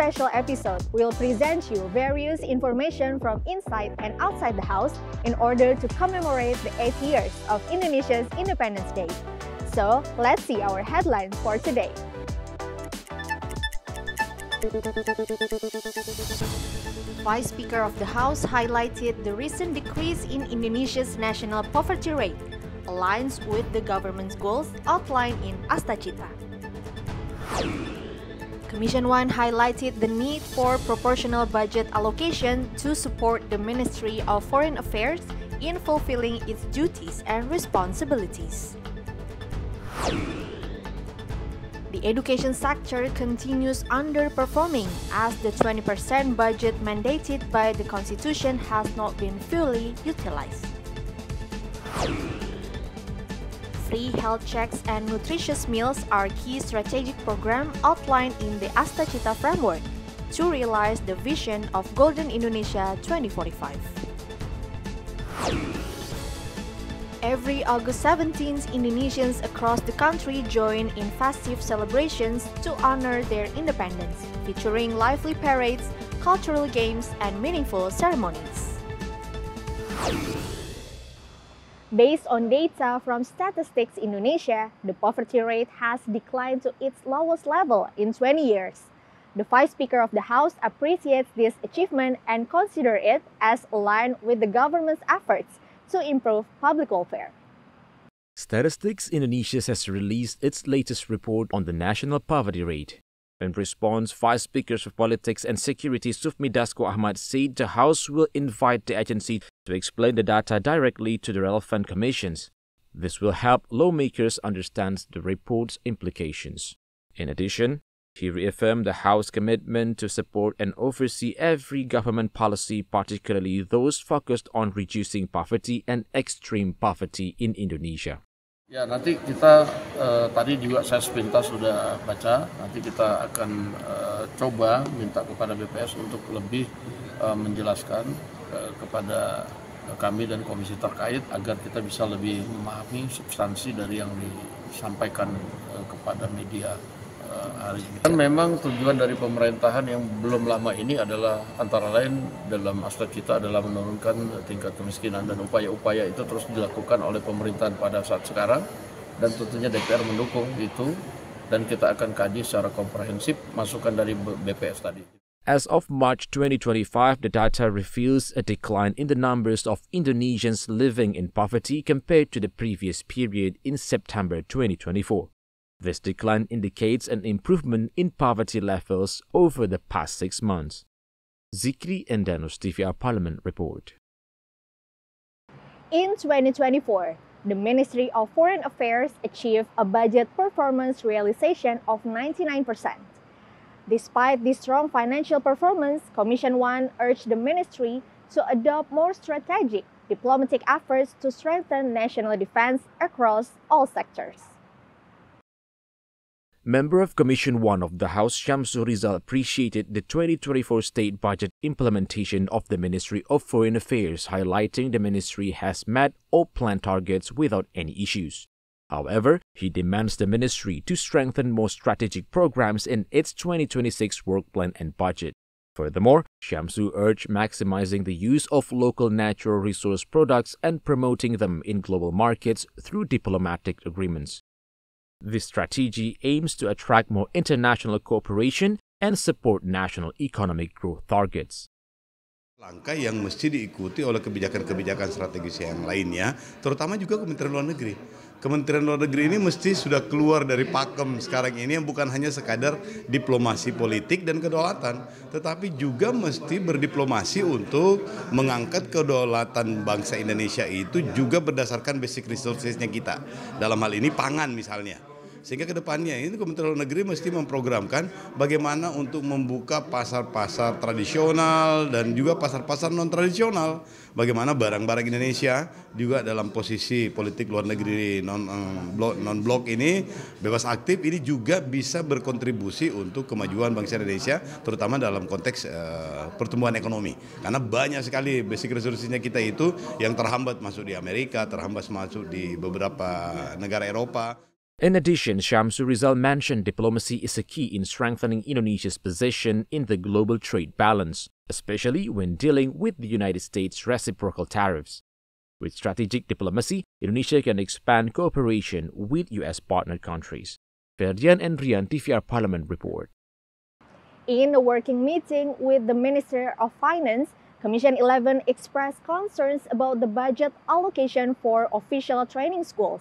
special episode, we'll present you various information from inside and outside the house in order to commemorate the 8 years of Indonesia's Independence Day. So, let's see our headline for today. Vice Speaker of the House highlighted the recent decrease in Indonesia's national poverty rate, aligns with the government's goals outlined in Astacita. Commission 1 highlighted the need for proportional budget allocation to support the Ministry of Foreign Affairs in fulfilling its duties and responsibilities. The education sector continues underperforming as the 20% budget mandated by the Constitution has not been fully utilized. Free health checks and nutritious meals are key strategic program outlined in the Astacita framework to realize the vision of Golden Indonesia 2045. Every August 17th, Indonesians across the country join in festive celebrations to honor their independence, featuring lively parades, cultural games, and meaningful ceremonies. Based on data from Statistics Indonesia, the poverty rate has declined to its lowest level in 20 years. The Vice Speaker of the House appreciates this achievement and considers it as aligned with the government's efforts to improve public welfare. Statistics Indonesia has released its latest report on the national poverty rate. In response, Vice Speakers of Politics and Security Sufmi Dasko Ahmad said the House will invite the agency to explain the data directly to the relevant commissions. This will help lawmakers understand the report's implications. In addition, he reaffirmed the House's commitment to support and oversee every government policy, particularly those focused on reducing poverty and extreme poverty in Indonesia. Ya, nanti kita tadi juga saya sepintas sudah baca. Nanti kita akan coba minta kepada BPS untuk lebih menjelaskan kepada kami dan komisi terkait agar kita bisa lebih memahami substansi dari yang disampaikan kepada media hari ini. Dan memang tujuan dari pemerintahan yang belum lama ini adalah antara lain dalam aspek kita adalah menurunkan tingkat kemiskinan, dan upaya-upaya itu terus dilakukan oleh pemerintahan pada saat sekarang, dan tentunya DPR mendukung itu, dan kita akan kaji secara komprehensif masukan dari BPS tadi. As of March 2025, the data reveals a decline in the numbers of Indonesians living in poverty compared to the previous period in September 2024. This decline indicates an improvement in poverty levels over the past 6 months. Zikri Endanos tvrparlemen report. In 2024, the Ministry of Foreign Affairs achieved a budget performance realization of 99%. Despite this strong financial performance, Commission 1 urged the ministry to adopt more strategic diplomatic efforts to strengthen national defense across all sectors. Member of Commission 1 of the House Syamsul Rizal appreciated the 2024 state budget implementation of the Ministry of Foreign Affairs, highlighting the ministry has met all planned targets without any issues. However, he demands the ministry to strengthen more strategic programs in its 2026 work plan and budget. Furthermore, Syamsul urged maximizing the use of local natural resource products and promoting them in global markets through diplomatic agreements. This strategy aims to attract more international cooperation and support national economic growth targets. Langkah yang mesti diikuti oleh kebijakan-kebijakan strategis yang lainnya, terutama juga Kementerian Luar Negeri. Kementerian Luar Negeri ini mesti sudah keluar dari pakem sekarang ini yang bukan hanya sekadar diplomasi politik dan kedaulatan, tetapi juga mesti berdiplomasi untuk mengangkat kedaulatan bangsa Indonesia itu juga berdasarkan basic resources-nya kita. Dalam hal ini pangan misalnya. Sehingga ke depannya ini Kementerian Luar Negeri mesti memprogramkan bagaimana untuk membuka pasar-pasar tradisional dan juga pasar-pasar non-tradisional. Bagaimana barang-barang Indonesia juga dalam posisi politik luar negeri non-blok ini bebas aktif ini juga bisa berkontribusi untuk kemajuan bangsa Indonesia, terutama dalam konteks pertumbuhan ekonomi. Karena banyak sekali basic resources-nya kita itu yang terhambat masuk di Amerika, terhambat masuk di beberapa negara Eropa. In addition, Syamsul Rizal mentioned diplomacy is a key in strengthening Indonesia's position in the global trade balance, especially when dealing with the United States' reciprocal tariffs. With strategic diplomacy, Indonesia can expand cooperation with U.S. partner countries. Ferdian and Rian, TVR Parlemen report. In a working meeting with the Minister of Finance, Commission 11 expressed concerns about the budget allocation for official training schools.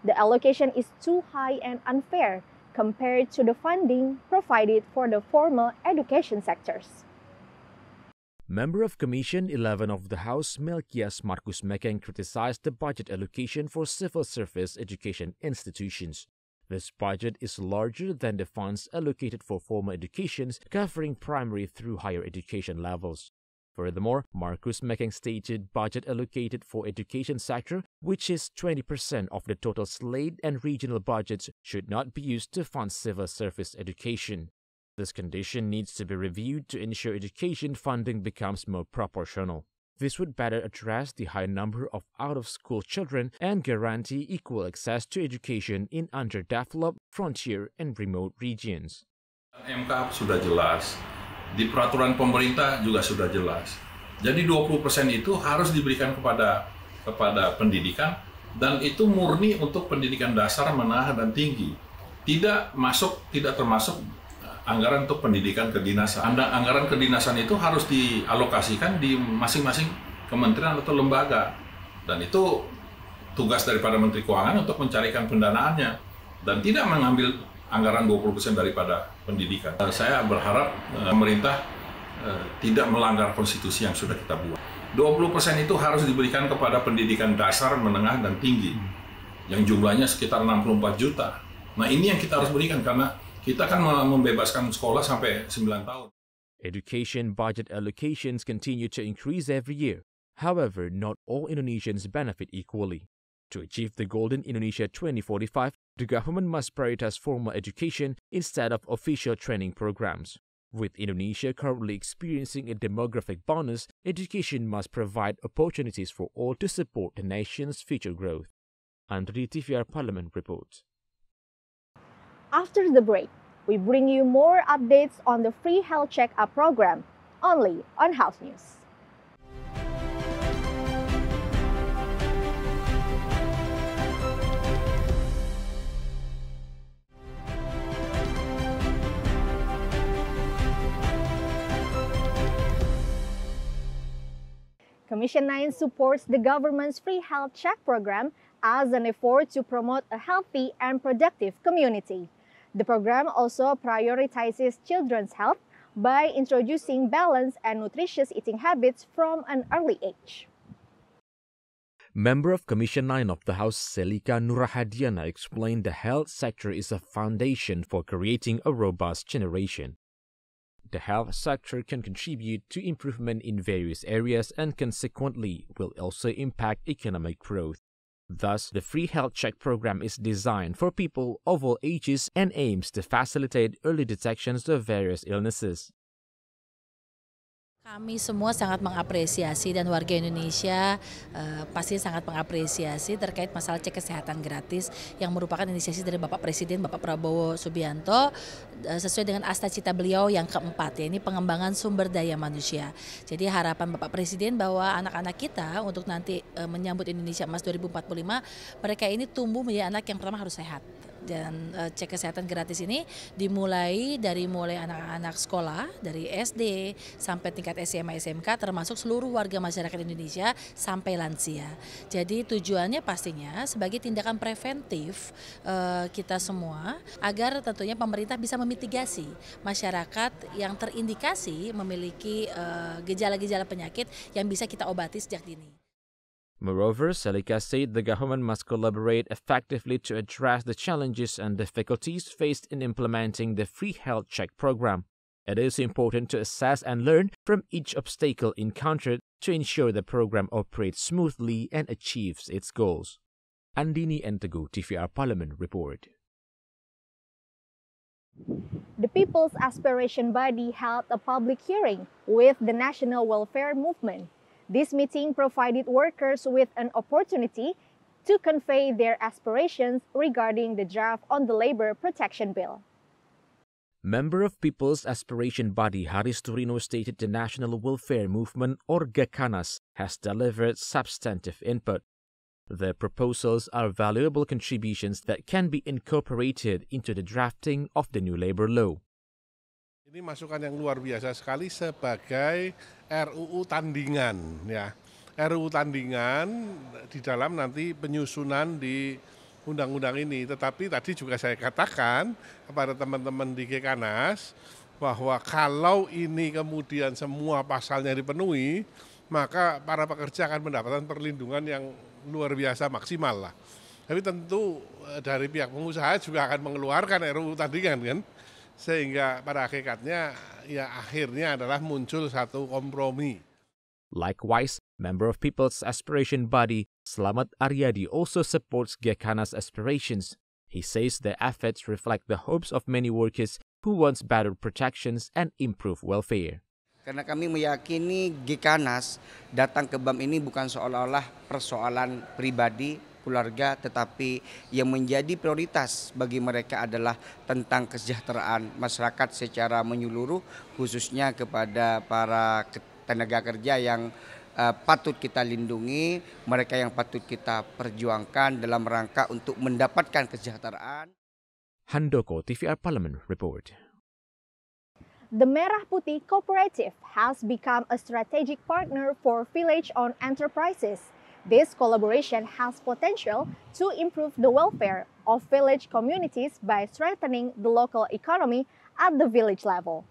The allocation is too high and unfair compared to the funding provided for the formal education sectors. Member of Commission 11 of the House, Melkias Markus Mekeng, criticized the budget allocation for civil service education institutions. This budget is larger than the funds allocated for formal educations covering primary through higher education levels. Furthermore, Markus Mekeng stated budget allocated for education sector, which is 20% of the total state and regional budgets, should not be used to fund civil service education. This condition needs to be reviewed to ensure education funding becomes more proportional. This would better address the high number of out-of-school children and guarantee equal access to education in underdeveloped, frontier, and remote regions. MK sudah jelas, di peraturan pemerintah juga sudah jelas. Jadi 20% itu harus diberikan kepada pendidikan, dan itu murni untuk pendidikan dasar, menengah, dan tinggi. Tidak termasuk anggaran untuk pendidikan kedinasan. Anggaran kedinasan itu harus dialokasikan di masing-masing kementerian atau lembaga. Dan itu tugas daripada Menteri Keuangan untuk mencarikan pendanaannya. Dan tidak mengambil anggaran 20% daripada pendidikan. Saya berharap pemerintah tidak melanggar konstitusi yang sudah kita buat. 20% itu harus diberikan kepada pendidikan dasar, menengah, dan tinggi. Yang jumlahnya sekitar 64 juta. Nah, ini yang kita harus berikan karena kita kan membebaskan sekolah sampai 9 tahun. Education budget allocations continue to increase every year. However, not all Indonesians benefit equally. To achieve the Golden Indonesia 2045, the government must prioritize formal education instead of official training programs. With Indonesia currently experiencing a demographic bonus, education must provide opportunities for all to support the nation's future growth. Andri, TVR Parlemen reports. After the break, we bring you more updates on the free health check-up program, only on House News. Commission 9 supports the government's free health check program as an effort to promote a healthy and productive community. The program also prioritizes children's health by introducing balanced and nutritious eating habits from an early age. Member of Commission 9 of the House, Selika Nurahadiana, explained the health sector is a foundation for creating a robust generation. The health sector can contribute to improvement in various areas and consequently will also impact economic growth. Thus, the free health check program is designed for people of all ages and aims to facilitate early detections of various illnesses. Kami semua sangat mengapresiasi dan warga Indonesia pasti sangat mengapresiasi terkait masalah cek kesehatan gratis yang merupakan inisiasi dari Bapak Presiden Bapak Prabowo Subianto sesuai dengan asta-cita beliau yang keempat, yaitu pengembangan sumber daya manusia. Jadi harapan Bapak Presiden bahwa anak-anak kita untuk nanti menyambut Indonesia Emas 2045, mereka ini tumbuh menjadi anak yang pertama harus sehat. Dan cek kesehatan gratis ini dimulai dari anak-anak sekolah dari SD sampai tingkat SMA SMK termasuk seluruh warga masyarakat Indonesia sampai lansia. Jadi tujuannya pastinya sebagai tindakan preventif kita semua agar tentunya pemerintah bisa memitigasi masyarakat yang terindikasi memiliki gejala-gejala penyakit yang bisa kita obati sejak dini. Moreover, Selika said the government must collaborate effectively to address the challenges and difficulties faced in implementing the free health check program. It is important to assess and learn from each obstacle encountered to ensure the program operates smoothly and achieves its goals. Andini and Teguh, TVR Parlemen report. The People's Aspiration Body held a public hearing with the National Welfare Movement. This meeting provided workers with an opportunity to convey their aspirations regarding the draft on the Labor Protection Bill. Member of People's Aspiration Body Haris Turino stated the National Welfare Movement, or Gekanas, has delivered substantive input. The proposals are valuable contributions that can be incorporated into the drafting of the new labor law. Ini masukan yang luar biasa sekali sebagai RUU tandingan, ya. RUU tandingan di dalam nanti penyusunan di undang-undang ini. Tetapi tadi juga saya katakan kepada teman-teman di Gekanas bahwa kalau ini kemudian semua pasalnya dipenuhi, maka para pekerja akan mendapatkan perlindungan yang luar biasa maksimal lah. Tapi tentu dari pihak pengusaha juga akan mengeluarkan RUU tandingan kan, sehingga pada hakikatnya ya akhirnya adalah muncul satu kompromi. Likewise, member of People's Aspiration Body Slamet Aryadi also supports Gekanas' aspirations. He says their efforts reflect the hopes of many workers who want better protections and improved welfare. Karena kami meyakini Gekanas datang ke BAM ini bukan seolah-olah persoalan pribadi, keluarga, tetapi yang menjadi prioritas bagi mereka adalah tentang kesejahteraan masyarakat secara menyeluruh, khususnya kepada para tenaga kerja yang patut kita lindungi, mereka yang patut kita perjuangkan dalam rangka untuk mendapatkan kesejahteraan. Handoko, TVR Parlemen report. The Merah Putih Cooperative has become a strategic partner for village-owned enterprises. This collaboration has potential to improve the welfare of village communities by strengthening the local economy at the village level.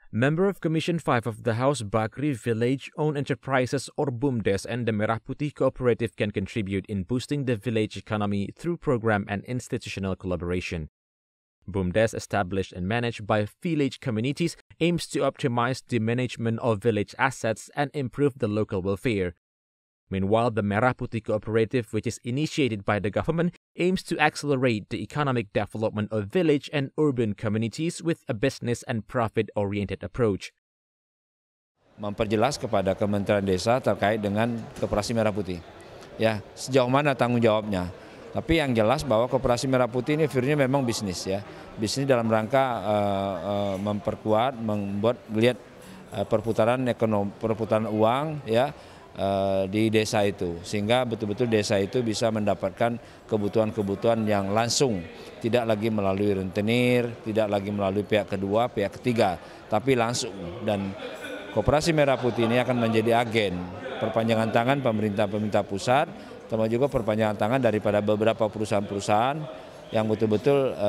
Member of Commission 5 of the House Bakri Village-Owned Enterprises or BUMDES and the Merah Putih Cooperative can contribute in boosting the village economy through program and institutional collaboration. BUMDES, established and managed by village communities, aims to optimize the management of village assets and improve the local welfare. Meanwhile, the Merah Putih Cooperative, which is initiated by the government, aims to accelerate the economic development of village and urban communities with a business and profit-oriented approach. Memperjelas kepada Kementerian Desa terkait dengan Koperasi Merah Putih. Ya, sejauh mana tanggung jawabnya. Tapi yang jelas bahwa Koperasi Merah Putih ini virusnya memang bisnis ya. Bisnis dalam rangka memperkuat, membuat melihat perputaran ekonomi, perputaran uang ya. Di desa itu, sehingga betul-betul desa itu bisa mendapatkan kebutuhan-kebutuhan yang langsung, tidak lagi melalui rentenir, tidak lagi melalui pihak kedua, pihak ketiga, tapi langsung. Dan Koperasi Merah Putih ini akan menjadi agen perpanjangan tangan pemerintah pusat, termasuk juga perpanjangan tangan daripada beberapa perusahaan-perusahaan yang betul-betul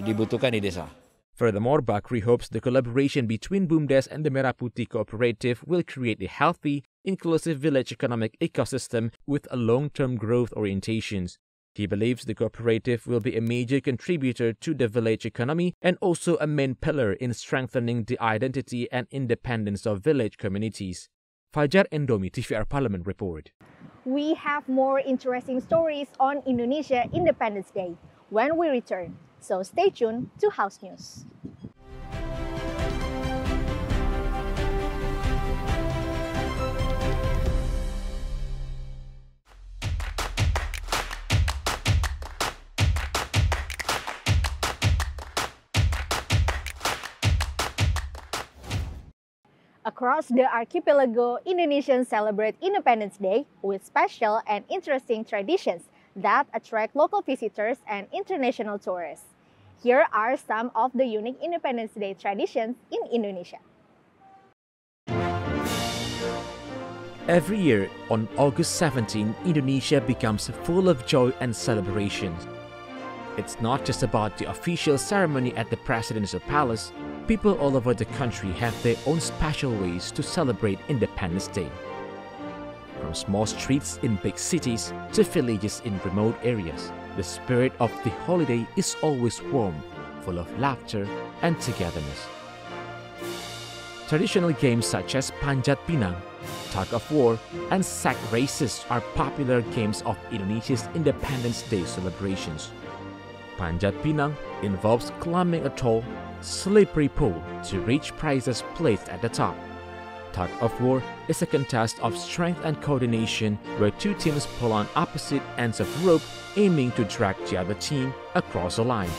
dibutuhkan di desa. Furthermore, Bakri hopes the collaboration between BUMDES and the Merah Putih Cooperative will create a healthy, inclusive village economic ecosystem with a long-term growth orientations. He believes the cooperative will be a major contributor to the village economy and also a main pillar in strengthening the identity and independence of village communities. Fajar Endomi, TVR Parlemen report. We have more interesting stories on Indonesia Independence Day when we return. So stay tuned to House News. Across the archipelago, Indonesians celebrate Independence Day with special and interesting traditions that attract local visitors and international tourists. Here are some of the unique Independence Day traditions in Indonesia. Every year, on August 17, Indonesia becomes full of joy and celebrations. It's not just about the official ceremony at the Presidential Palace. People all over the country have their own special ways to celebrate Independence Day. From small streets in big cities to villages in remote areas, the spirit of the holiday is always warm, full of laughter and togetherness. Traditional games such as Panjat Pinang, tug of war, and sack races are popular games of Indonesia's Independence Day celebrations. Panjat Pinang involves climbing a tall, slippery pole to reach prizes placed at the top. Tug of war is a contest of strength and coordination where two teams pull on opposite ends of rope aiming to drag the other team across a line.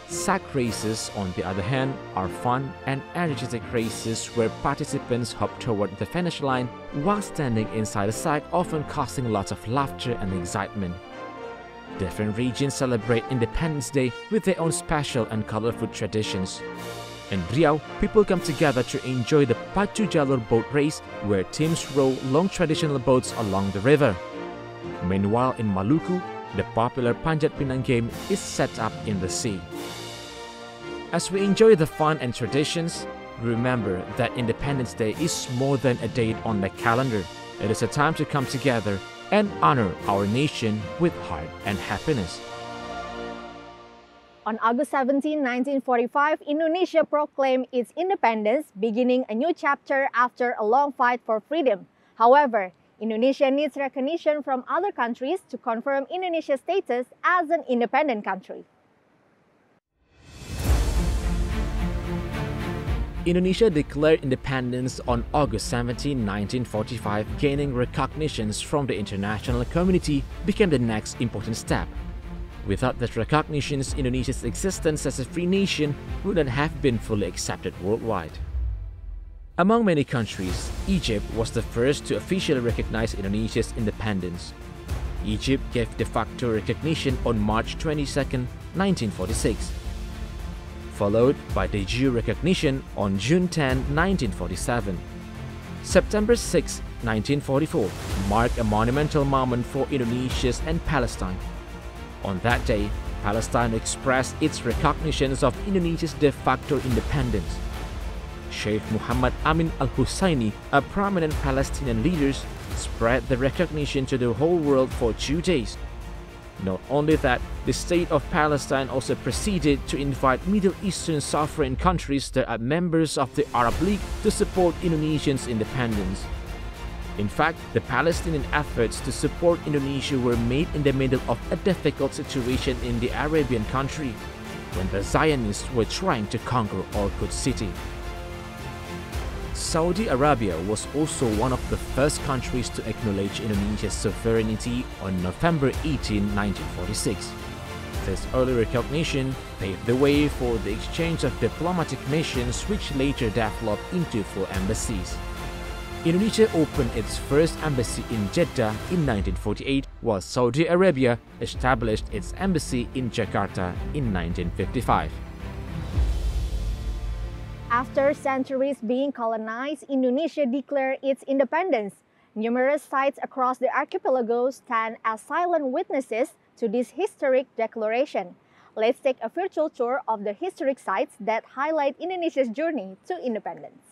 Sack races, on the other hand, are fun and energetic races where participants hop toward the finish line while standing inside a sack, often causing lots of laughter and excitement. Different regions celebrate Independence Day with their own special and colorful traditions. In Riau, people come together to enjoy the Pacu Jalur boat race where teams row long traditional boats along the river. Meanwhile, in Maluku, the popular Panjat Pinang game is set up in the sea. As we enjoy the fun and traditions, remember that Independence Day is more than a date on the calendar. It is a time to come together and honor our nation with heart and happiness. On August 17, 1945, Indonesia proclaimed its independence, beginning a new chapter after a long fight for freedom. However, Indonesia needs recognition from other countries to confirm Indonesia's status as an independent country. Indonesia declared independence on August 17, 1945, gaining recognitions from the international community became the next important step. Without that recognitions, Indonesia's existence as a free nation wouldn't have been fully accepted worldwide. Among many countries, Egypt was the first to officially recognize Indonesia's independence. Egypt gave de facto recognition on March 22, 1946. Followed by de jure recognition on June 10, 1947. September 6, 1944 marked a monumental moment for Indonesia's and Palestine. On that day, Palestine expressed its recognitions of Indonesia's de facto independence. Sheikh Muhammad Amin al-Husseini, a prominent Palestinian leader, spread the recognition to the whole world for 2 days. Not only that, the state of Palestine also proceeded to invite Middle Eastern sovereign countries that are members of the Arab League to support Indonesia's independence. In fact, the Palestinian efforts to support Indonesia were made in the middle of a difficult situation in the Arabian country, when the Zionists were trying to conquer Al-Quds city. Saudi Arabia was also one of the first countries to acknowledge Indonesia's sovereignty on November 18, 1946. This early recognition paved the way for the exchange of diplomatic missions, which later developed into full embassies. Indonesia opened its first embassy in Jeddah in 1948, while Saudi Arabia established its embassy in Jakarta in 1955. After centuries being colonized, Indonesia declared its independence. Numerous sites across the archipelago stand as silent witnesses to this historic declaration. Let's take a virtual tour of the historic sites that highlight Indonesia's journey to independence.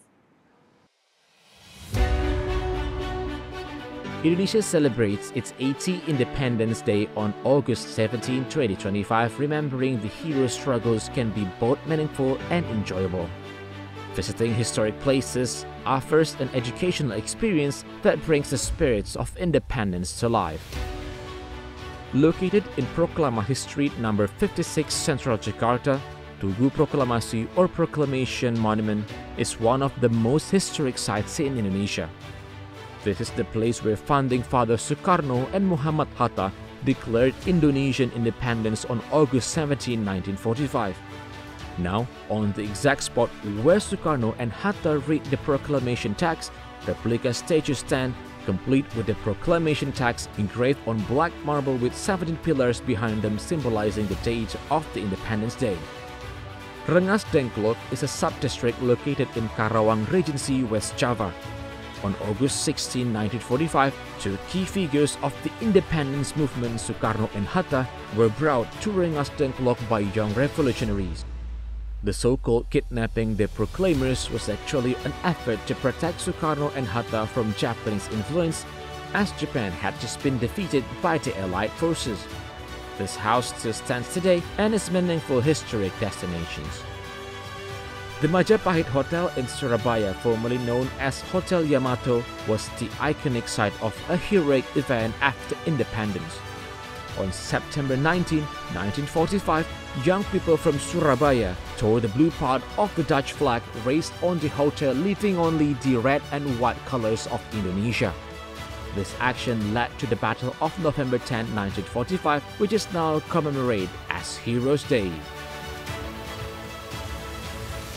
Indonesia celebrates its 80th Independence Day on August 17, 2025. Remembering the hero's struggles can be both meaningful and enjoyable. Visiting historic places offers an educational experience that brings the spirits of independence to life. Located in Proklamasi Street number 56 Central Jakarta, Tugu Proklamasi or Proclamation Monument is one of the most historic sites in Indonesia. This is the place where founding father Sukarno and Muhammad Hatta declared Indonesian independence on August 17, 1945. Now, on the exact spot where Sukarno and Hatta read the proclamation text, replica statues stand, complete with the proclamation text engraved on black marble with 17 pillars behind them symbolizing the date of the Independence Day. Rengas Dengklok is a sub-district located in Karawang Regency, West Java. On August 16, 1945, two key figures of the independence movement, Sukarno and Hatta, were brought to Rengas Dengklok by young revolutionaries. The so-called kidnapping the proclaimers was actually an effort to protect Sukarno and Hatta from Japanese influence, as Japan had just been defeated by the Allied forces. This house still stands today and is meaningful historic destinations. The Majapahit Hotel in Surabaya, formerly known as Hotel Yamato, was the iconic site of a heroic event after independence. On September 19, 1945, young people from Surabaya tore the blue part of the Dutch flag raised on the hotel, leaving only the red and white colors of Indonesia. This action led to the Battle of November 10, 1945, which is now commemorated as Heroes' Day.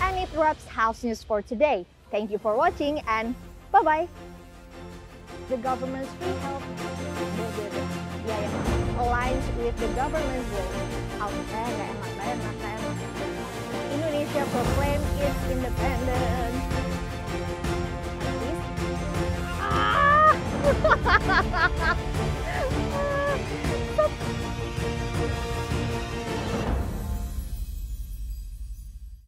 And it wraps House News for today. Thank you for watching and bye-bye. The government's free health aligns with the government's goal. Indonesia proclaimed its independence. Ah!